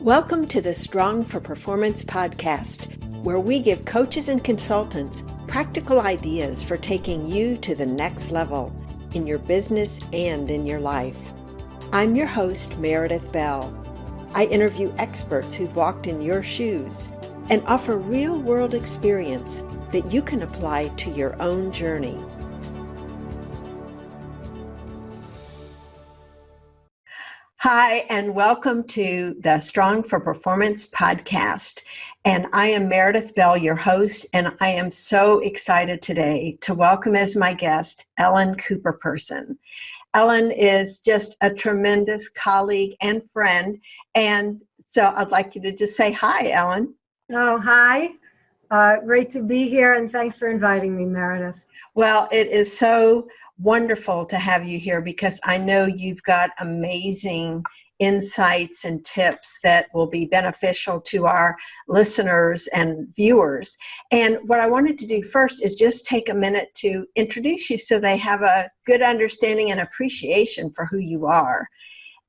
Welcome to the Strong for Performance podcast, where we give coaches and consultants practical ideas for taking you to the next level in your business and in your life. I'm your host, Meredith Bell. I interview experts who've walked in your shoes and offer real-world experience that you can apply to your own journey. Hi, and welcome to the Strong for Performance podcast. And I am Meredith Bell, your host, and I am so excited today to welcome as my guest, Ellen Cooperperson. Ellen is just a tremendous colleague and friend, and so I'd like you to just say hi, Ellen. Oh, hi. Great to be here, and thanks for inviting me, Meredith. Well, it is so wonderful to have you here because I know you've got amazing insights and tips that will be beneficial to our listeners and viewers. And what I wanted to do first is just take a minute to introduce you so they have a good understanding and appreciation for who you are.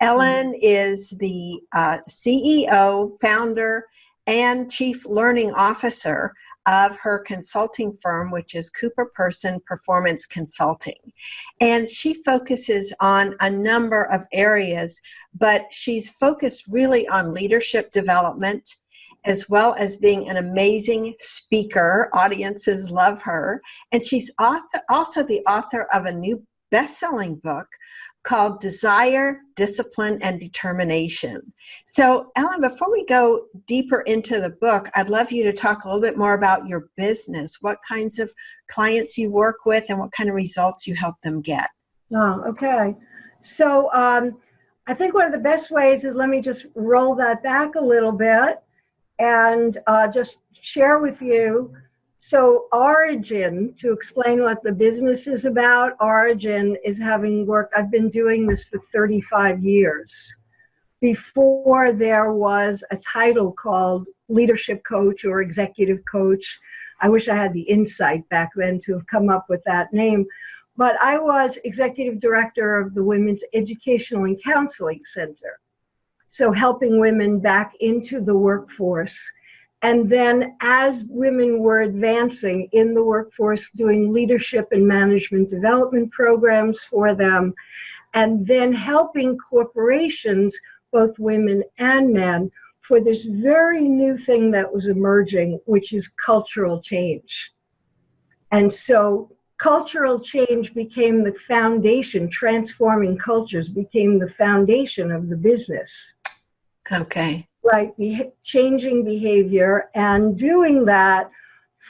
Ellen is the CEO, founder, and Chief Learning Officer of her consulting firm, which is Cooperperson Performance Consulting. And she focuses on a number of areas, but she's focused really on leadership development, as well as being an amazing speaker. Audiences love her. And she's also the author of a new best-selling book called Desire, Discipline, and Determination. So, Ellen, before we go deeper into the book, I'd love you to talk a little bit more about your business, what kinds of clients you work with, and what kind of results you help them get. Oh, okay. So I think one of the best ways is, let me just roll that back a little bit and just share with you. So origin, to explain what the business is about, origin is having worked, I've been doing this for 35 years. Before there was a title called leadership coach or executive coach. I wish I had the insight back then to have come up with that name. But I was executive director of the Women's Educational and Counseling Center. So helping women back into the workforce. And then as women were advancing in the workforce, doing leadership and management development programs for them, and then helping corporations, both women and men, for this very new thing that was emerging, which is cultural change. And so cultural change became the foundation, transforming cultures became the foundation of the business. Okay. Right, changing behavior and doing that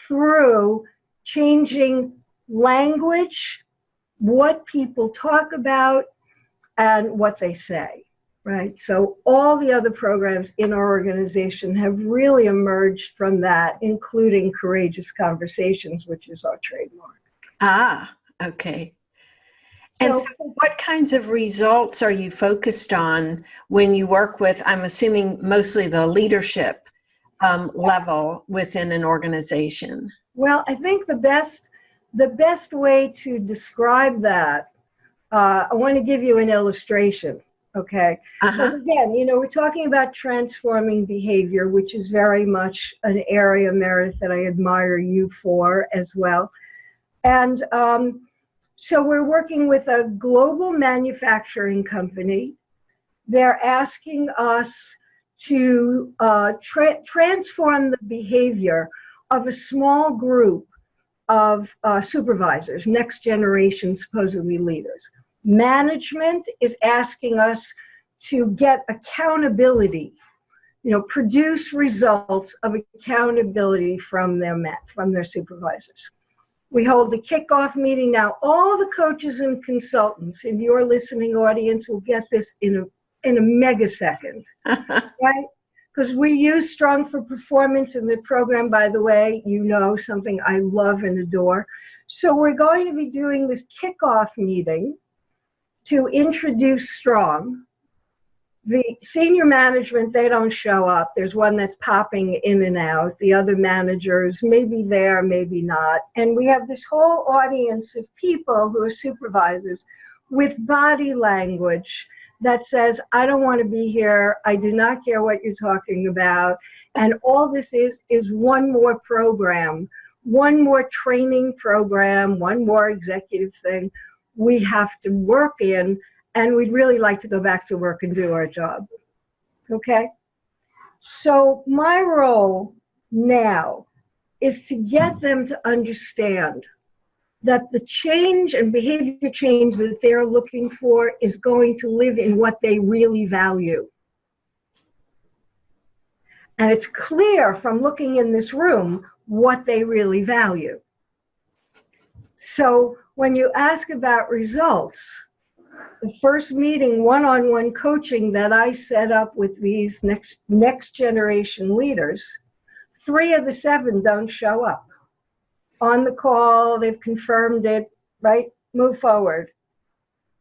through changing language, what people talk about, and what they say, right? So all the other programs in our organization have really emerged from that, including Courageous Conversations, which is our trademark. Ah, okay. And so what kinds of results are you focused on when you work with, I'm assuming, mostly the leadership level within an organization? Well, I think the best way to describe that, I want to give you an illustration, okay? Because again, we're talking about transforming behavior, which is very much an area, Meredith, that I admire you for as well. And so we're working with a global manufacturing company. They're asking us to transform the behavior of a small group of supervisors, next generation supposedly leaders. Management is asking us to get accountability, produce results of accountability from their supervisors. We hold a kickoff meeting. Now, all the coaches and consultants in your listening audience will get this in a megasecond, right? Because we use Strong for Performance in the program, by the way, something I love and adore. So we're going to be doing this kickoff meeting to introduce Strong. The senior management, they don't show up. There's one that's popping in and out. The other managers may be there, maybe not. And we have this whole audience of people who are supervisors with body language that says, I don't want to be here. I do not care what you're talking about. And all this is one more program, one more training program, one more executive thing we have to work in. And we'd really like to go back to work and do our job. Okay? So my role now is to get them to understand that the change and behavior change that they're looking for is going to live in what they really value. And it's clear from looking in this room what they really value. So when you ask about results, the first meeting, one-on-one coaching that I set up with these next generation leaders, 3 of the 7 don't show up. On the call, they've confirmed it, right? Move forward.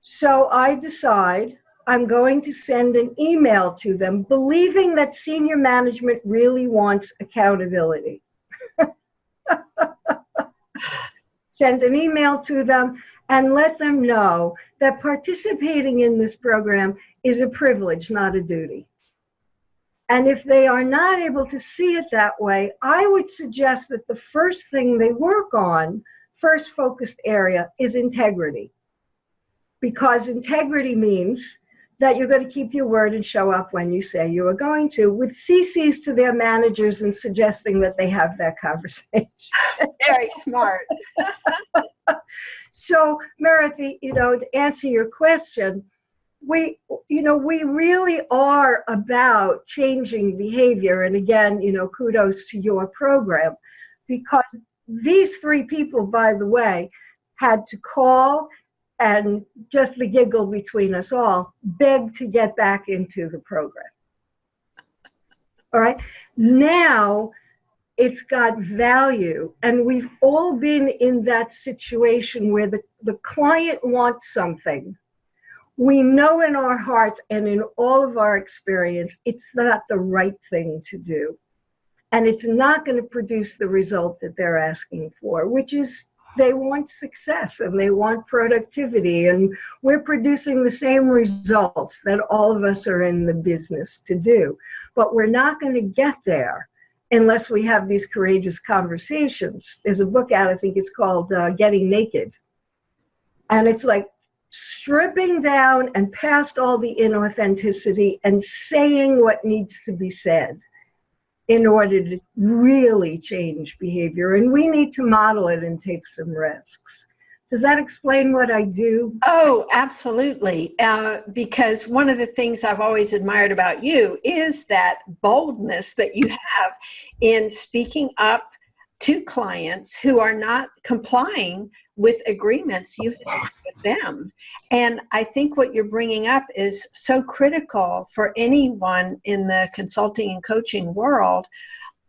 So I decide I'm going to send an email to them, believing that senior management really wants accountability. Send an email to them and let them know that participating in this program is a privilege, not a duty. And if they are not able to see it that way, I would suggest that the first thing they work on, first focused area, is integrity. Because integrity means that you're going to keep your word and show up when you say you are going to, with CCs to their managers and suggesting that they have that conversation. Very smart. So, Meredith, to answer your question, we really are about changing behavior. And again, kudos to your program, because these 3 people, by the way, had to call and, just the giggle between us all, beg to get back into the program. All right. Now it's got value. And we've all been in that situation where the client wants something. We know in our heart and in all of our experience, it's not the right thing to do. And it's not going to produce the result that they're asking for, which is they want success and they want productivity. And we're producing the same results that all of us are in the business to do. But we're not going to get there unless we have these courageous conversations. There's a book out, I think it's called Getting Naked. And it's like stripping down and past all the inauthenticity and saying what needs to be said in order to really change behavior. And we need to model it and take some risks. Does that explain what I do? Oh, absolutely. Because one of the things I've always admired about you is that boldness that you have in speaking up to clients who are not complying with agreements you have with them. And I think what you're bringing up is so critical for anyone in the consulting and coaching world,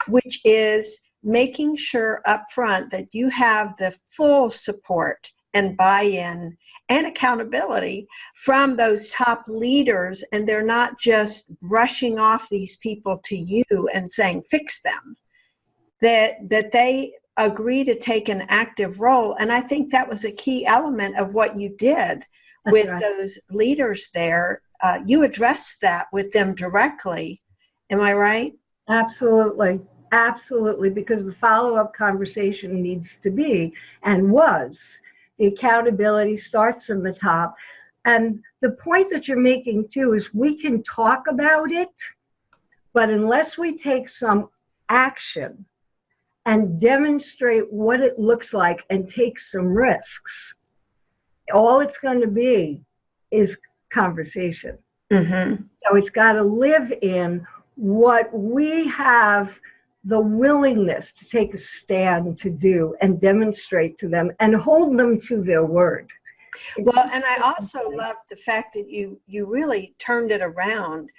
which is making sure up front that you have the full support and buy-in and accountability from those top leaders, and they're not just brushing off these people to you and saying, fix them, that they agree to take an active role. And I think that was a key element of what you did with those leaders there. You addressed that with them directly. Am I right? Absolutely. Absolutely. Because the follow-up conversation needs to be, and was, the accountability starts from the top. And the point that you're making too is we can talk about it, but unless we take some action and demonstrate what it looks like and take some risks, all it's going to be is conversation. Mm-hmm. So it's got to live in what we have the willingness to take a stand to do and demonstrate to them and hold them to their word. Well, and I also love the fact that you really turned it around,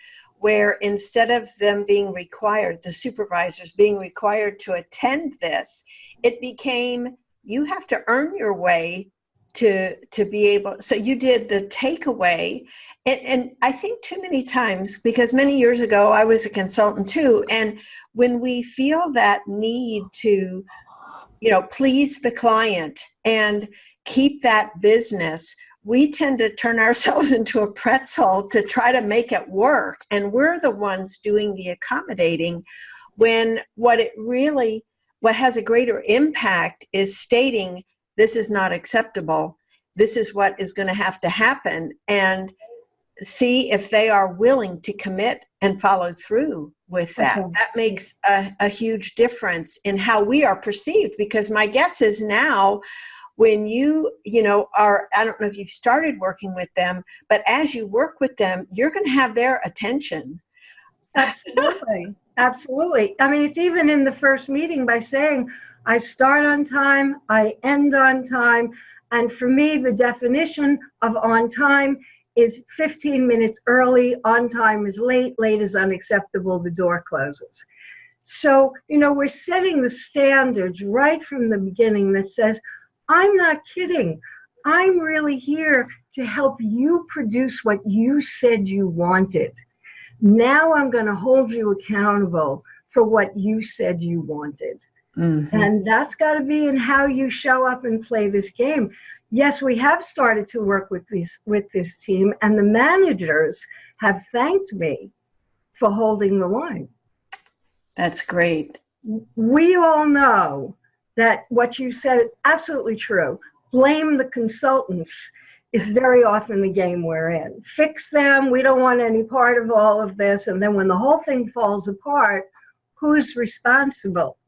where instead of them being required, the supervisors being required to attend this, it became, you have to earn your way to be able, so you did the takeaway. And I think too many times, because many years ago I was a consultant too, and when we feel that need to, please the client and keep that business, we tend to turn ourselves into a pretzel to try to make it work. And we're the ones doing the accommodating, when what has a greater impact is stating, this is not acceptable. This is what is going to have to happen. And see if they are willing to commit and follow through with that. Okay. That makes a huge difference in how we are perceived, because my guess is now when you are, I don't know if you've started working with them, but as you work with them, you're going to have their attention. Absolutely. Absolutely. I mean, it's even in the first meeting by saying, I start on time, I end on time. And for me, the definition of on time is 15 minutes early, on time is late, late is unacceptable, the door closes. So, we're setting the standards right from the beginning that says, I'm not kidding. I'm really here to help you produce what you said you wanted. Now I'm going to hold you accountable for what you said you wanted. Mm-hmm. And that's got to be in how you show up and play this game. Yes, we have started to work with this team, and the managers have thanked me for holding the line. That's great. We all know that what you said is absolutely true. Blame the consultants is very often the game we're in. Fix them. We don't want any part of all of this. And then when the whole thing falls apart, who's responsible?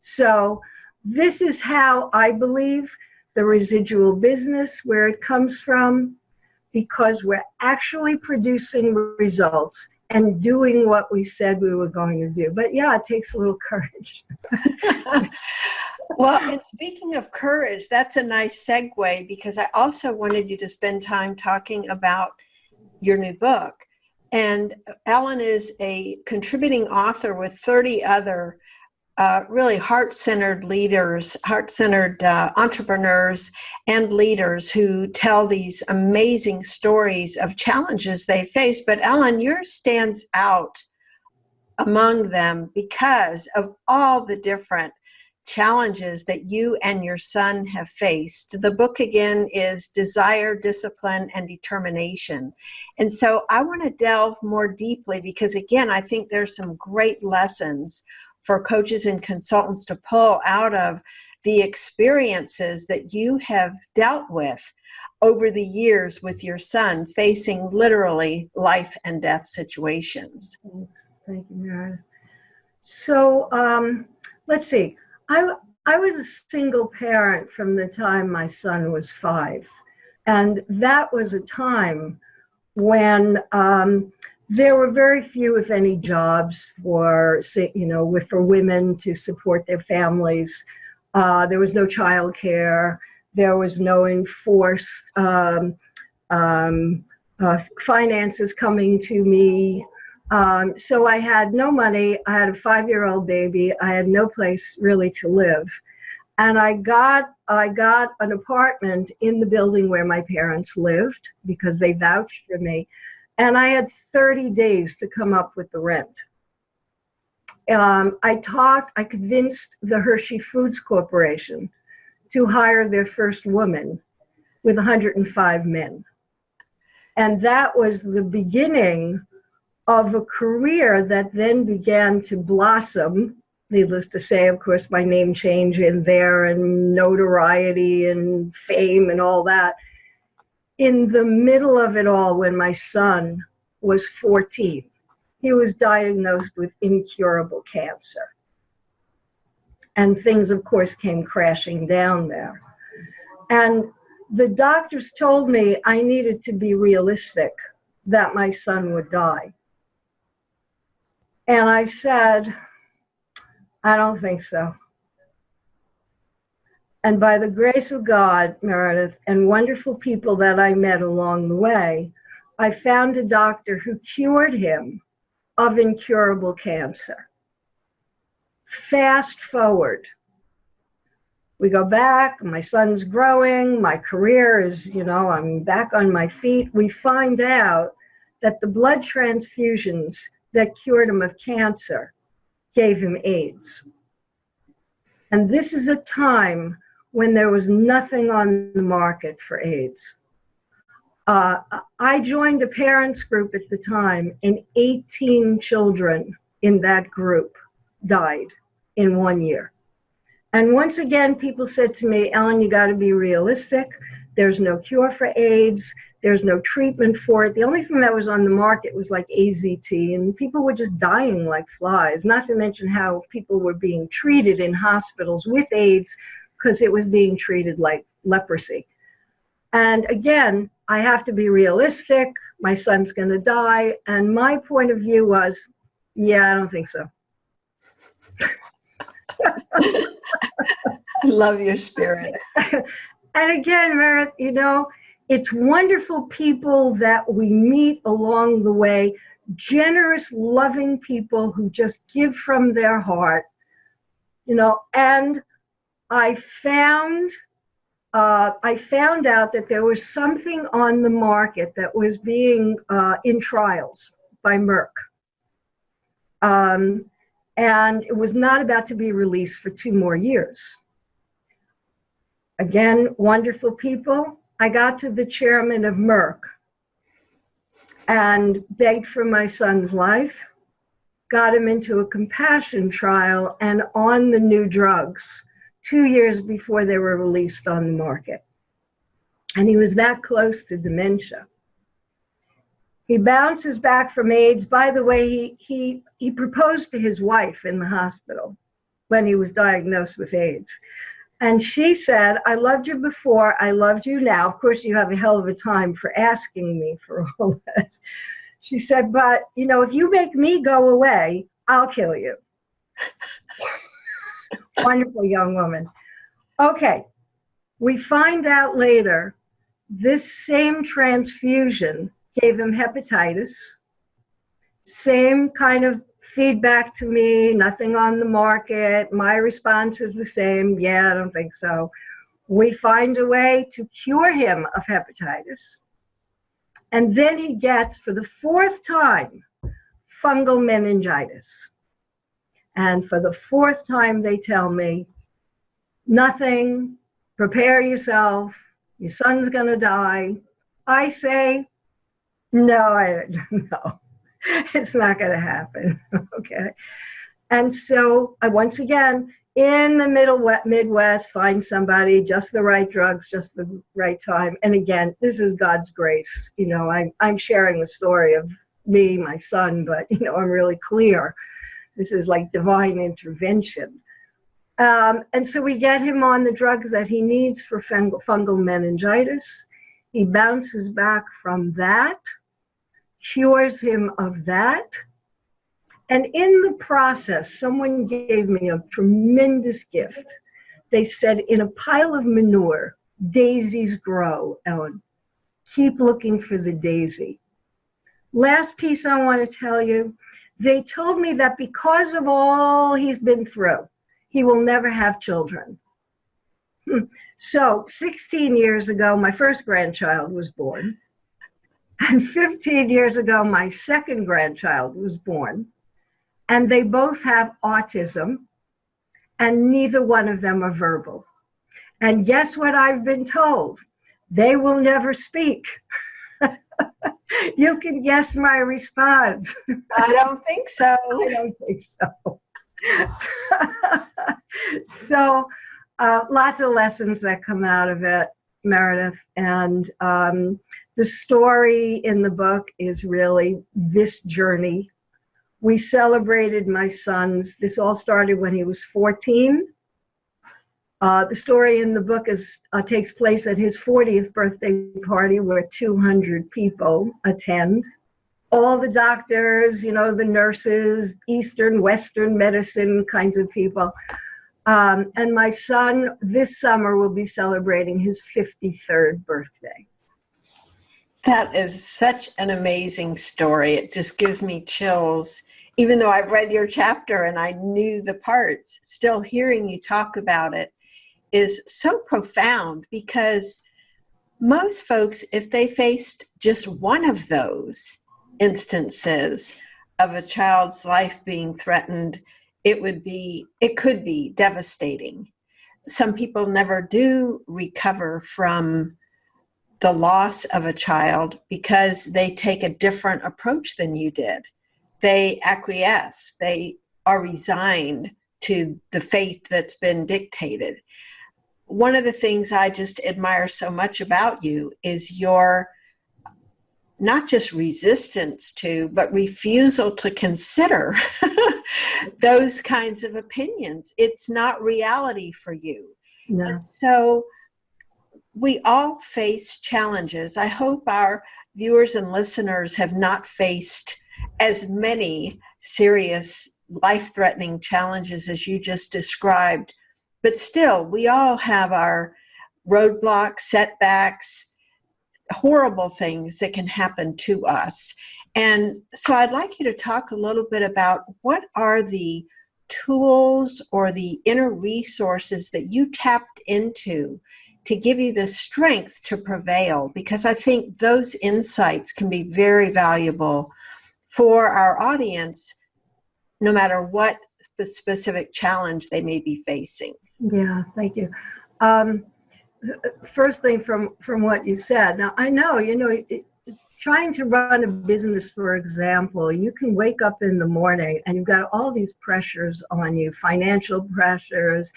So this is how I believe the residual business, where it comes from, because we're actually producing results and doing what we said we were going to do. But yeah, it takes a little courage. Well, and speaking of courage, that's a nice segue, because I also wanted you to spend time talking about your new book. And Ellen is a contributing author with 30 other really heart-centered leaders, heart-centered entrepreneurs and leaders who tell these amazing stories of challenges they face. But Ellen, yours stands out among them because of all the different challenges that you and your son have faced. The book again is Desire, Discipline, and Determination. And so I want to delve more deeply, because again, I think there's some great lessons for coaches and consultants to pull out of the experiences that you have dealt with over the years with your son, facing literally life and death situations. Thank you, Meredith. So let's see. I was a single parent from the time my son was 5. And that was a time when there were very few, if any, jobs for women to support their families. There was no child care. There was no enforced finances coming to me. So I had no money. I had a 5-year-old baby. I had no place really to live. And I got an apartment in the building where my parents lived because they vouched for me. And I had 30 days to come up with the rent. I convinced the Hershey Foods Corporation to hire their first woman with 105 men. And that was the beginning of a career that then began to blossom. Needless to say, of course, my name change in there and notoriety and fame and all that. In the middle of it all, when my son was 14, he was diagnosed with incurable cancer. And things, of course, came crashing down there. And the doctors told me I needed to be realistic that my son would die. And I said, I don't think so. And by the grace of God, Meredith, and wonderful people that I met along the way, I found a doctor who cured him of incurable cancer. Fast forward. We go back, my son's growing, my career is, I'm back on my feet. We find out that the blood transfusions that cured him of cancer gave him AIDS. And this is a time when there was nothing on the market for AIDS. I joined a parents group at the time, and 18 children in that group died in 1 year. And once again, people said to me, Ellen, you got to be realistic. There's no cure for AIDS. There's no treatment for it. The only thing that was on the market was like AZT, and people were just dying like flies, not to mention how people were being treated in hospitals with AIDS because it was being treated like leprosy. And again, I have to be realistic. My son's going to die. And my point of view was, yeah, I don't think so. I love your spirit. And again, Meredith, you know, it's wonderful people that we meet along the way, generous, loving people who just give from their heart, you know. And I found out that there was something on the market that was being in trials by Merck. And it was not about to be released for 2 more years. Again, wonderful people. I got to the chairman of Merck and begged for my son's life, got him into a compassion trial and on the new drugs 2 years before they were released on the market. And he was that close to dementia. He bounces back from AIDS. By the way, he proposed to his wife in the hospital when he was diagnosed with AIDS. And she said, I loved you before, I loved you now. Of course, you have a hell of a time for asking me for all this. She said, but, you know, if you make me go away, I'll kill you. Wonderful young woman. Okay, we find out later this same transfusion gave him hepatitis, same kind of feedback to me, nothing on the market. My response is the same. Yeah, I don't think so. We find a way to cure him of hepatitis. And then he gets, for the 4th time, fungal meningitis. And for the 4th time, they tell me, nothing, prepare yourself, your son's going to die. I say, no, it's not going to happen. Okay. And so I, once again, in the Midwest, find somebody, just the right drugs, just the right time. And again, this is God's grace. You know, I'm sharing the story of me, my son, but, you know, I'm really clear. This is like divine intervention. And so we get him on the drugs that he needs for fungal meningitis. He bounces back from that, cures him of that. And in the process, someone gave me a tremendous gift. They said, in a pile of manure, daisies grow, Ellen. Keep looking for the daisy. Last piece I want to tell you, they told me that because of all he's been through, he will never have children. So 16 years ago, my first grandchild was born. And 15 years ago, my second grandchild was born. And they both have autism, and neither one of them are verbal. And guess what I've been told? They will never speak. You can guess my response. I don't think so. I don't think so. So lots of lessons that come out of it, Meredith. And the story in the book is really this journey. We celebrated my son's, this all started when he was 14. The story in the book takes place at his 40th birthday party where 200 people attend. All the doctors, you know, the nurses, Eastern, Western medicine kinds of people. And my son this summer will be celebrating his 53rd birthday. That is such an amazing story. It just gives me chills. Even though I've read your chapter and I knew the parts, still hearing you talk about it is so profound, because most folks, if they faced just one of those instances of a child's life being threatened, it could be devastating. Some people never do recover from the loss of a child because they take a different approach than you did. They acquiesce, they are resigned to the fate that's been dictated. One of the things I just admire so much about you is your not just resistance to, but refusal to consider those kinds of opinions. It's not reality for you. No. And so we all face challenges. I hope our viewers and listeners have not faced as many serious, life-threatening challenges as you just described. But still, we all have our roadblocks, setbacks, horrible things that can happen to us. And so I'd like you to talk a little bit about what are the tools or the inner resources that you tapped into to give you the strength to prevail, because I think those insights can be very valuable for our audience, no matter what specific challenge they may be facing. Yeah, thank you. First thing from what you said, now I know, trying to run a business, for example, you can wake up in the morning and you've got all these pressures on you, financial pressures,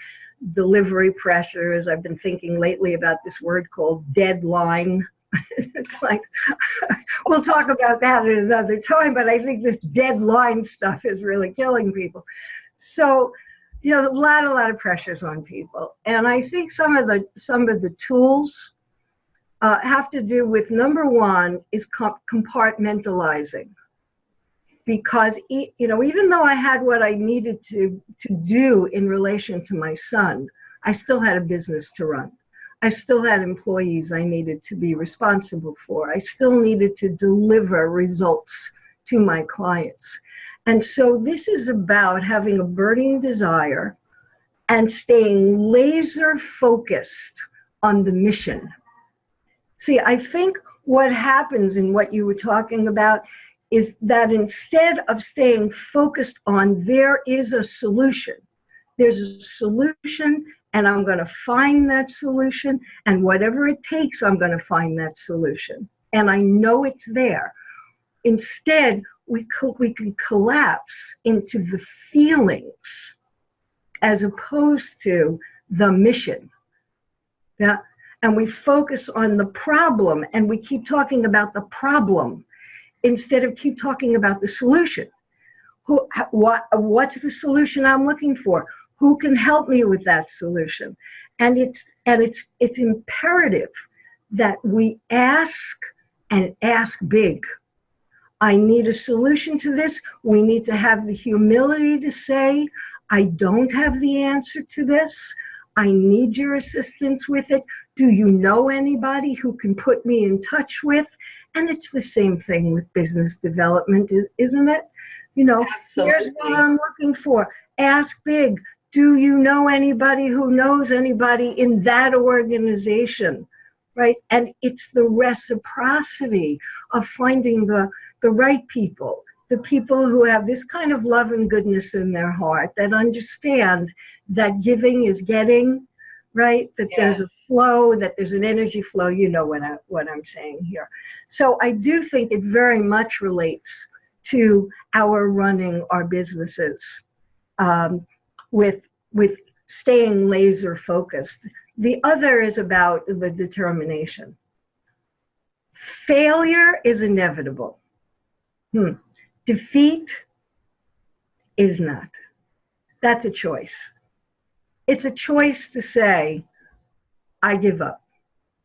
delivery pressures. I've been thinking lately about this word called deadline. It's like, we'll talk about that at another time, but I think this deadline stuff is really killing people. So, a lot of pressures on people. And I think some of the tools have to do with, number one, is compartmentalizing. Because, even though I had what I needed to do in relation to my son, I still had a business to run. I still had employees I needed to be responsible for. I still needed to deliver results to my clients. And so this is about having a burning desire and staying laser focused on the mission. See, I think what happens in what you were talking about is that instead of staying focused on there is a solution, there's a solution and I'm going to find that solution, and whatever it takes, I'm going to find that solution. And I know it's there. Instead, we can collapse into the feelings as opposed to the mission. Yeah? And we focus on the problem, and we keep talking about the problem instead of keep talking about the solution. What's the solution I'm looking for? Who can help me with that solution? And it's imperative that we ask, and ask big. I need a solution to this. We need to have the humility to say, I don't have the answer to this. I need your assistance with it. Do you know anybody who can put me in touch with? And it's the same thing with business development, isn't it? Absolutely. Here's what I'm looking for. Ask big. Do you know anybody who knows anybody in that organization, right? And it's the reciprocity of finding the right people, the people who have this kind of love and goodness in their heart, that understand that giving is getting, right? That There's a flow, that there's an energy flow. You know what I'm saying here. So I do think it very much relates to our running our businesses with staying laser focused. The other is about the determination. Failure is inevitable. Defeat is not. That's a choice. It's a choice to say, I give up.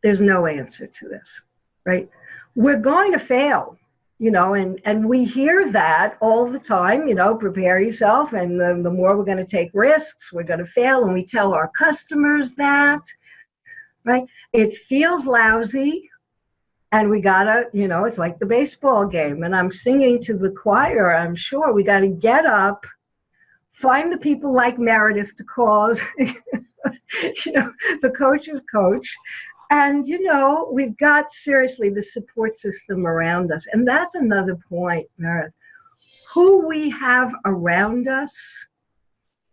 There's no answer to this, right? We're going to fail, and we hear that all the time, prepare yourself, and the more we're going to take risks, we're going to fail, and we tell our customers that, right? It feels lousy, and we gotta, it's like the baseball game, and I'm singing to the choir, I'm sure. We got to get up, find the people like Meredith to call, the coach's coach. And, we've got, seriously, the support system around us. And that's another point, Meredith. Who we have around us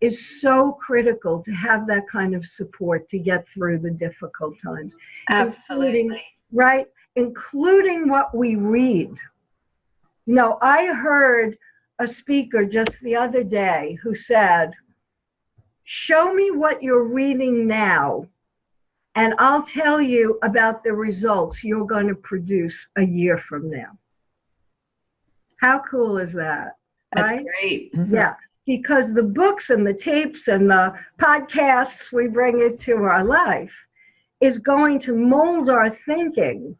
is so critical, to have that kind of support to get through the difficult times. Absolutely. right? Including what we read. You know, I heard a speaker just the other day who said, show me what you're reading now, and I'll tell you about the results you're going to produce a year from now. How cool is that? That's Right? great. Mm-hmm. Yeah, because the books and the tapes and the podcasts we bring into our life is going to mold our thinking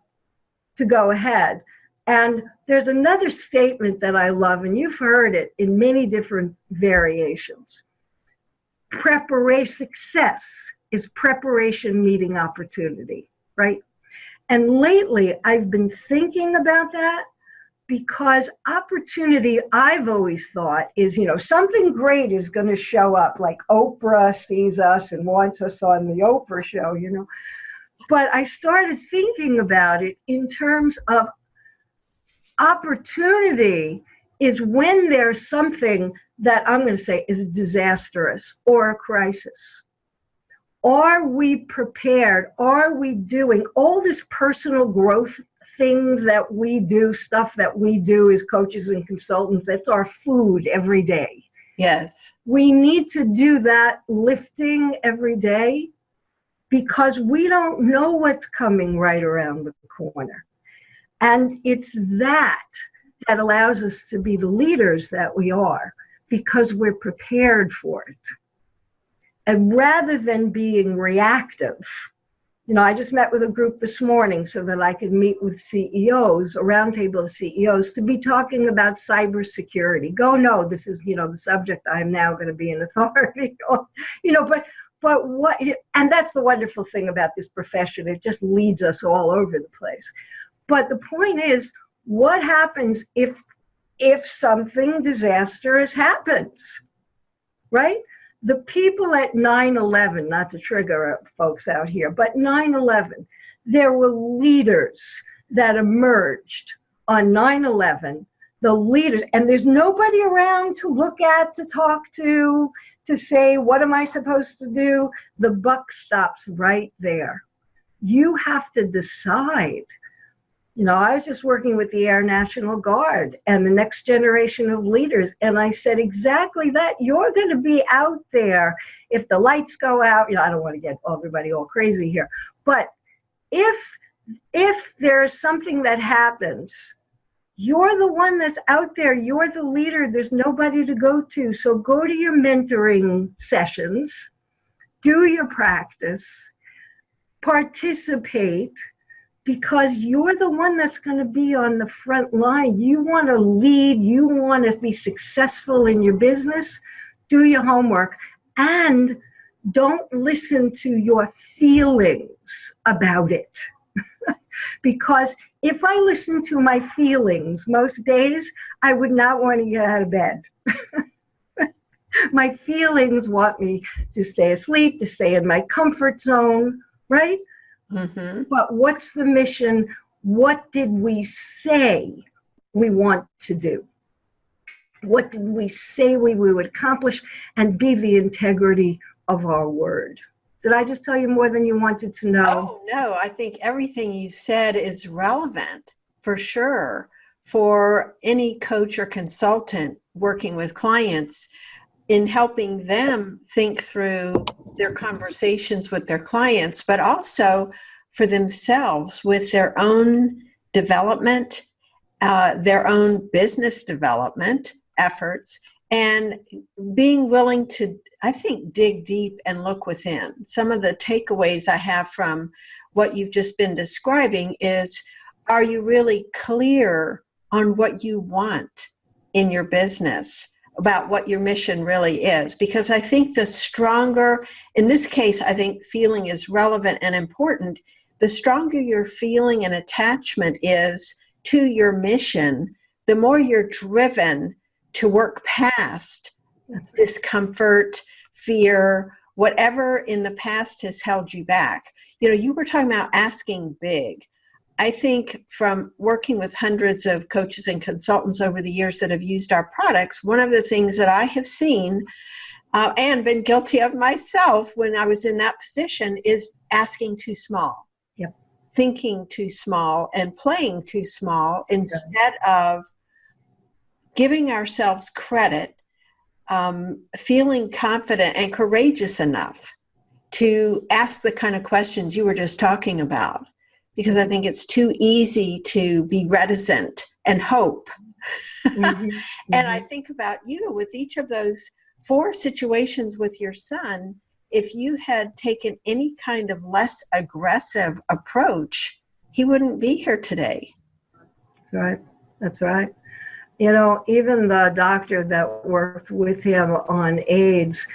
to go ahead. And there's another statement that I love, and you've heard it in many different variations. Success is preparation meeting opportunity, right? And lately, I've been thinking about that because opportunity, I've always thought, is, you know, something great is going to show up, like Oprah sees us and wants us on the Oprah show, you know. But I started thinking about it in terms of opportunity is when there's something that I'm going to say is disastrous or a crisis. Are we prepared? Are we doing all this personal growth things that we do, stuff that we do as coaches and consultants? That's our food every day. Yes. We need to do that lifting every day because we don't know what's coming right around the corner. And it's that allows us to be the leaders that we are because we're prepared for it. And rather than being reactive, you know, I just met with a group this morning so that I could meet with CEOs, a roundtable of CEOs, to be talking about cybersecurity. Go, no, this is, you know, the subject I'm now going to be an authority on, you know, but what, and that's the wonderful thing about this profession. It just leads us all over the place. But the point is, what happens if something disastrous happens, right? The people at 9/11, not to trigger folks out here, but 9/11, there were leaders that emerged on 9/11, the leaders, and there's nobody around to look at, to talk to say, what am I supposed to do? The buck stops right there. You have to decide. You know, I was just working with the Air National Guard and the next generation of leaders, and I said exactly that. You're going to be out there if the lights go out. You know, I don't want to get everybody all crazy here, but if there's something that happens, you're the one that's out there. You're the leader. There's nobody to go to. So go to your mentoring sessions, do your practice, participate, because you're the one that's going to be on the front line. You want to lead. You want to be successful in your business. Do your homework. And don't listen to your feelings about it. Because if I listen to my feelings most days, I would not want to get out of bed. My feelings want me to stay asleep, to stay in my comfort zone, right? Mm-hmm. But what's the mission? What did we say we want to do? What did we say we would accomplish? And be the integrity of our word. Did I just tell you more than you wanted to know? Oh, no, I think everything you said is relevant for sure for any coach or consultant working with clients in helping them think through their conversations with their clients, but also for themselves with their own development, their own business development efforts, and being willing to, I think, dig deep and look within. Some of the takeaways I have from what you've just been describing is, are you really clear on what you want in your business, about what your mission really is? Because I think the stronger, in this case, I think feeling is relevant and important. The stronger your feeling and attachment is to your mission, the more you're driven to work past discomfort, fear, whatever in the past has held you back. You know, you were talking about asking big. I think from working with hundreds of coaches and consultants over the years that have used our products, one of the things that I have seen and been guilty of myself when I was in that position is asking too small. Yep. thinking too small and playing too small instead of giving ourselves credit, feeling confident and courageous enough to ask the kind of questions you were just talking about. Because I think it's too easy to be reticent and hope. Mm-hmm. And I think about you with each of those 4 situations with your son. If you had taken any kind of less aggressive approach, he wouldn't be here today. That's right. That's right. You know, even the doctor that worked with him on AIDS,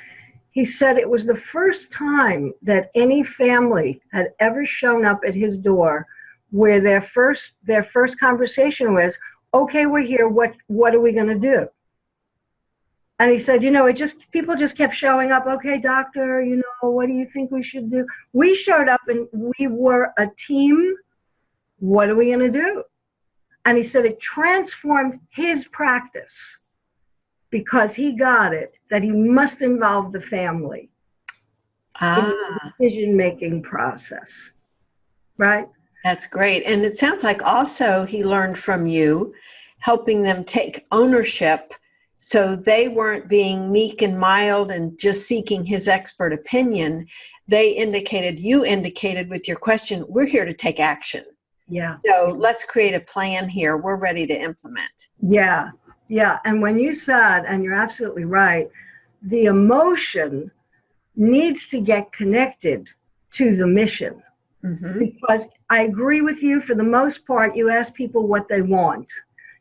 he said it was the first time that any family had ever shown up at his door where their first conversation was, okay, we're here, what are we going to do? And he said, you know, people just kept showing up. Okay, doctor, you know, what do you think we should do? We showed up and we were a team. What are we going to do? And he said it transformed his practice because he got it that he must involve the family in the decision-making process, right? That's great. And it sounds like also he learned from you, helping them take ownership so they weren't being meek and mild and just seeking his expert opinion. You indicated with your question, we're here to take action. Yeah. So let's create a plan here. We're ready to implement. Yeah. Yeah. And when you said, and you're absolutely right, the emotion needs to get connected to the mission. Mm-hmm. Because I agree with you, for the most part, you ask people what they want.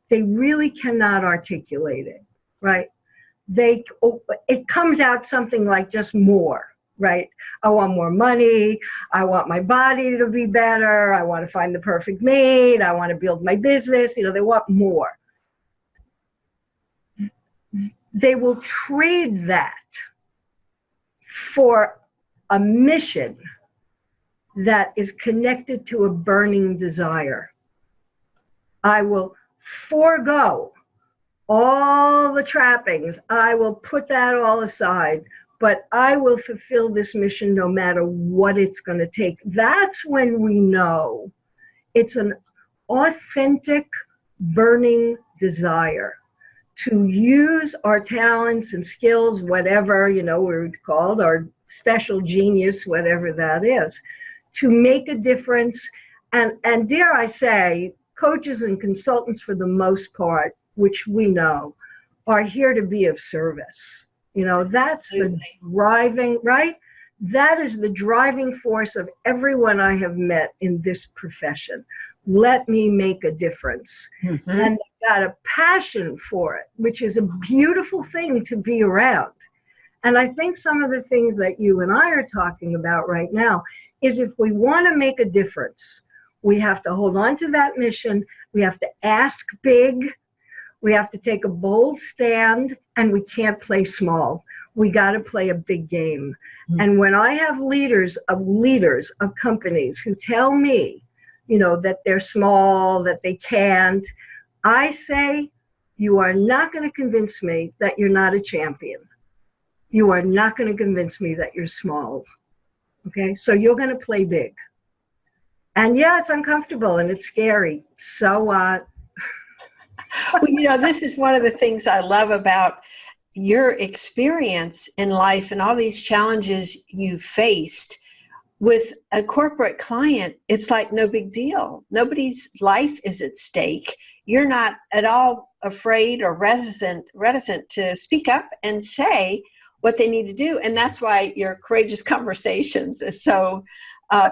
They really cannot articulate it, right? It comes out something like just more, right? I want more money. I want my body to be better. I want to find the perfect mate. I want to build my business. You know, they want more. They will trade that for a mission that is connected to a burning desire. I will forego all the trappings. I will put that all aside, but I will fulfill this mission no matter what it's going to take. That's when we know it's an authentic, burning desire to use our talents and skills, whatever, you know, we're called our special genius, whatever that is, to make a difference. And dare I say, coaches and consultants, for the most part, which we know, are here to be of service. You know, that's the driving, right? That is the driving force of everyone I have met in this profession. Let me make a difference. Mm-hmm. And they've got a passion for it, which is a beautiful thing to be around. And I think some of the things that you and I are talking about right now is, if we want to make a difference, we have to hold on to that mission. We have to ask big. We have to take a bold stand, and we can't play small. We got to play a big game. Mm-hmm. And when I have leaders of companies who tell me, you know, that they're small, that they can't, I say, you are not going to convince me that you're not a champion. You are not going to convince me that you're small. Okay, so you're going to play big. And yeah, it's uncomfortable and it's scary. So what? Well, you know, this is one of the things I love about your experience in life and all these challenges you faced. With a corporate client, it's like no big deal. Nobody's life is at stake. You're not at all afraid or reticent to speak up and say what they need to do. And that's why your Courageous Conversations is so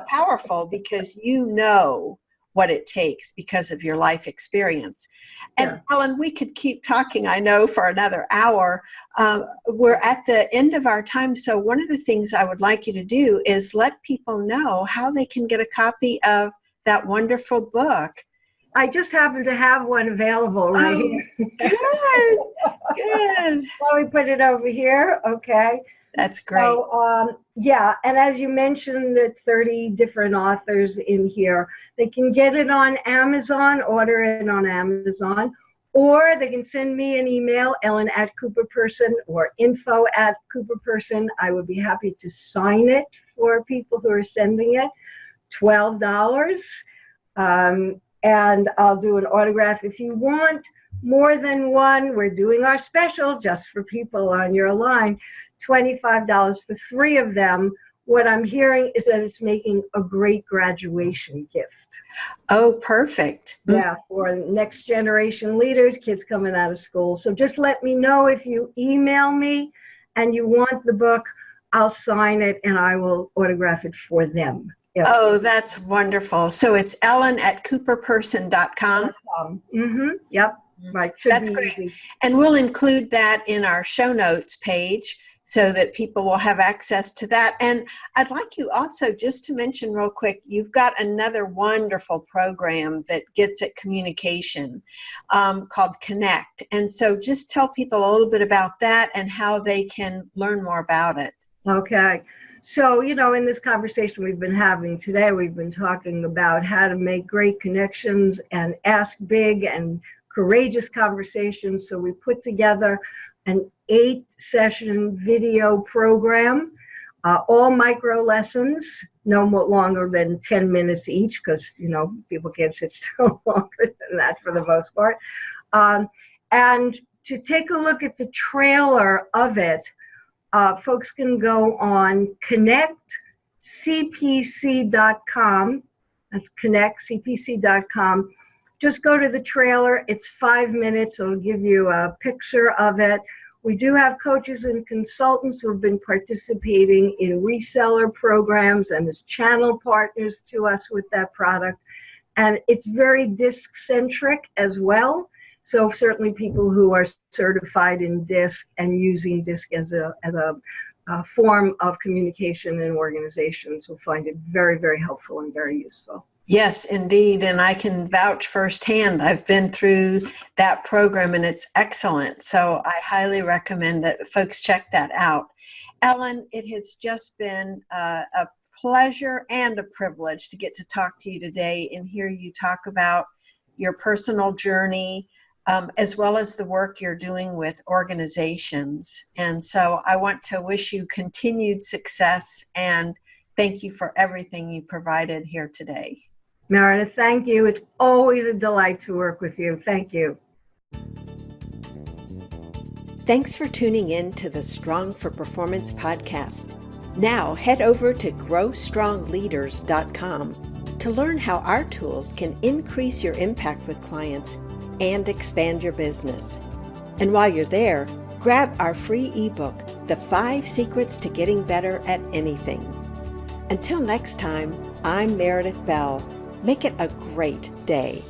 powerful, because you know what it takes because of your life experience. And yeah. Helen, we could keep talking, I know, for another hour. We're at the end of our time. So one of the things I would like you to do is let people know how they can get a copy of that wonderful book. I just happen to have one available right here. Good, good. Well, we put it over here, okay. That's great. So, yeah, and as you mentioned, the 30 different authors in here. They can get it on Amazon, order it on Amazon, or they can send me an email, Ellen@Cooperperson or info@Cooperperson. I would be happy to sign it for people who are sending it, $12. And I'll do an autograph. If you want more than one, we're doing our special just for people on your line, $25 for 3 of them. What I'm hearing is that it's making a great graduation gift. Oh, perfect. Yeah, for next generation leaders, kids coming out of school. So just let me know if you email me and you want the book. I'll sign it and I will autograph it for them. Yep. Oh, that's wonderful. So it's Ellen at Cooperperson.com. Yep. Right. That's great. Easy. And we'll include that in our show notes page so that people will have access to that. And I'd like you also just to mention real quick, you've got another wonderful program that gets at communication called Connect. And so just tell people a little bit about that and how they can learn more about it. Okay. So, you know, in this conversation we've been having today, we've been talking about how to make great connections and ask big and courageous conversations. So we put together an 8-session video program, all micro lessons, no more longer than 10 minutes each, because, you know, people can't sit still longer than that for the most part. And to take a look at the trailer of it, folks can go on connectcpc.com. That's connectcpc.com. Just go to the trailer. It's 5 minutes. It'll give you a picture of it. We do have coaches and consultants who have been participating in reseller programs and as channel partners to us with that product. And it's very disc-centric as well. So certainly people who are certified in DISC and using DISC as a form of communication in organizations will find it very, very helpful and very useful. Yes, indeed. And I can vouch firsthand. I've been through that program and it's excellent. So I highly recommend that folks check that out. Ellen, it has just been a pleasure and a privilege to get to talk to you today and hear you talk about your personal journey, as well as the work you're doing with organizations. And so I want to wish you continued success and thank you for everything you provided here today. Meredith, thank you. It's always a delight to work with you. Thank you. Thanks for tuning in to the Strong for Performance podcast. Now head over to growstrongleaders.com to learn how our tools can increase your impact with clients and expand your business. And while you're there, grab our free ebook, The 5 Secrets to Getting Better at Anything. Until next time, I'm Meredith Bell. Make it a great day.